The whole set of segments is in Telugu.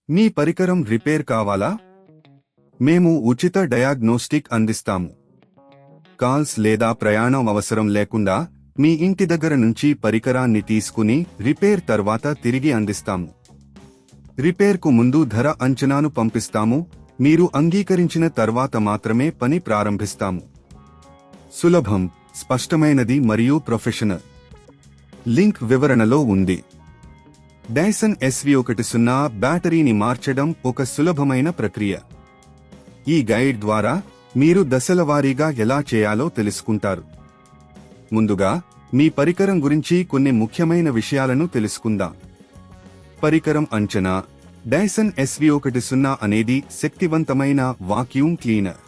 మీ పరికరం రిపేర్ కావాలా? మేము ఉచిత డయాగ్నోస్టిక్ అందిస్తాము. కాల్స్ లేదా ప్రయాణం అవసరం లేకుండా మీ ఇంటి దగ్గర నుంచి పరికరాన్ని తీసుకుని రిపేర్ తర్వాత తిరిగి అందిస్తాము. రిపేర్కు ముందు ధర అంచనాను పంపిస్తాము. మీరు అంగీకరించిన తర్వాత మాత్రమే పని ప్రారంభిస్తాము. సులభం, స్పష్టమైనది మరియు ప్రొఫెషనల్. లింక్ వివరణలో ఉంది. డైసన్ SV10 బ్యాటరీని మార్చడం ఒక సులభమైన ప్రక్రియ. ఈ గైడ్ ద్వారా మీరు దశలవారీగా ఎలా చేయాలో తెలుసుకుంటారు. ముందుగా మీ పరికరం గురించి కొన్ని ముఖ్యమైన విషయాలను తెలుసుకుందాం. పరికరం అంచనా. డైసన్ SV10 అనేది శక్తివంతమైన వాక్యూమ్ క్లీనర్.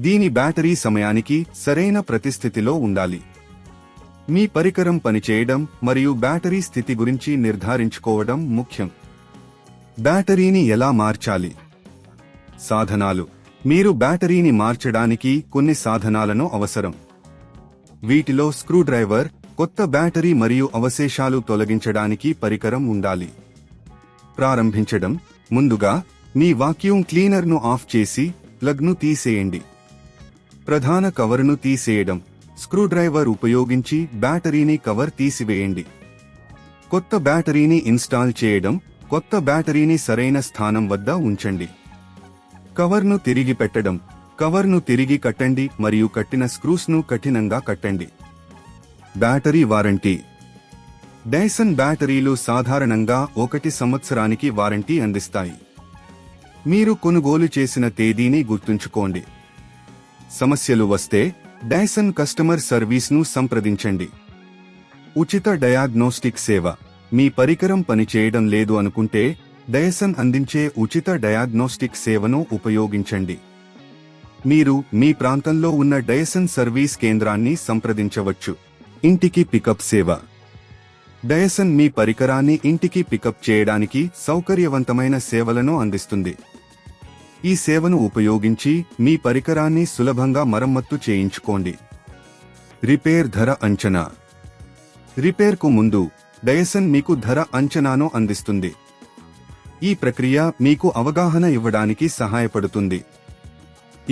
దీని బ్యాటరీ సమయానికి సరైన పరిస్థితిలో ఉండాలి. మీ పరికరం పనిచేయడం మరియు బ్యాటరీ స్థితి గురించి నిర్ధారించుకోవడం ముఖ్యం. బ్యాటరీని ఎలా మార్చాలి? సాధనాలు. మీరు బ్యాటరీని మార్చడానికి కొన్ని సాధనాలను అవసరం. వీటిలో స్క్రూడ్రైవర్, కొత్త బ్యాటరీ మరియు అవశేషాలు తొలగించడానికి పరికరం ఉండాలి. ప్రారంభించడం. ముందుగా మీ వాక్యూమ్ క్లీనర్ను ఆఫ్ చేసి ప్లగ్ను తీసేయండి. ప్రధాన కవర్ను తీసేయడం. స్క్రూడ్రైవర్ ఉపయోగించి బ్యాటరీని కవర్ తీసివేయండి. కొత్త బ్యాటరీని ఇన్స్టాల్ చేయడం. కొత్త బ్యాటరీని సరైన స్థానం వద్ద ఉంచండి. కవర్ను తిరిగి పెట్టడం. కవర్ను తిరిగి కట్టండి మరియు కట్టిన స్క్రూస్ను కఠినంగా కట్టండి. Battery warranty. డైసన్ బ్యాటరీలు సాధారణంగా 1 సంవత్సరానికి వారంటీ అందిస్తాయి. మీరు కొనుగోలు చేసిన తేదీని గుర్తుంచుకోండి. సమస్యలు వస్తే డైసన్ కస్టమర్ సర్వీస్ను సంప్రదించండి. ఉచిత డయాగ్నోస్టిక్ సేవ. మీ పరికరం పనిచేయడం లేదు అనుకుంటే డైసన్ అందించే ఉచిత డయాగ్నోస్టిక్ సేవను ఉపయోగించండి. మీరు మీ ప్రాంతంలో ఉన్న డైసన్ సర్వీస్ కేంద్రాన్ని సంప్రదించవచ్చు. ఇంటికి పికప్ సేవ. డైసన్ మీ పరికరాన్ని ఇంటికి పికప్ చేయడానికి సౌకర్యవంతమైన సేవలను అందిస్తుంది. ఈ సేవను ఉపయోగించి మీ పరికరాన్ని సులభంగా మరమ్మత్తు చేయించుకోండి. రిపేర్ ధర అంచనా. రిపేర్కు ముందు డైసన్ మీకు ధర అంచనాను అందిస్తుంది. ఈ ప్రక్రియ మీకు అవగాహన ఇవ్వడానికి సహాయపడుతుంది.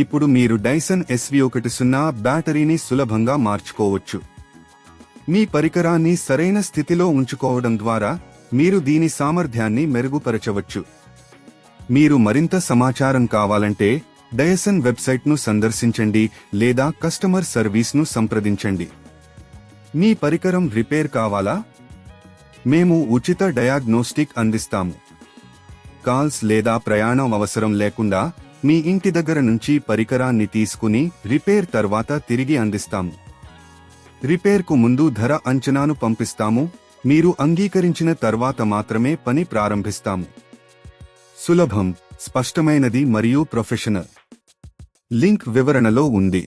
ఇప్పుడు మీరు డైసన్ SV10 బ్యాటరీని సులభంగా మార్చుకోవచ్చు. మీ పరికరాన్ని సరైన స్థితిలో ఉంచుకోవడం ద్వారా మీరు దీని సామర్థ్యాన్ని మెరుగుపరచవచ్చు. మీరు మరింత సమాచారం కావాలంటే డైసన్ వెబ్సైట్ను సందర్శించండి లేదా కస్టమర్ సర్వీస్ను సంప్రదించండి. మీ పరికరం రిపేర్ కావాలా? మేము ఉచిత డయాగ్నోస్టిక్ అందిస్తాము. కాల్స్ లేదా ప్రయాణం అవసరం లేకుండా మీ ఇంటి దగ్గర నుంచి పరికరాన్ని తీసుకుని రిపేర్ తర్వాత తిరిగి అందిస్తాము. రిపేర్కు ముందు ధర అంచనాను పంపిస్తాము. మీరు అంగీకరించిన తర్వాత మాత్రమే పని ప్రారంభిస్తాము. సులభం, స్పష్టమైనది మరియు ప్రొఫెషనల్. లింక్ వివరణలో ఉంది.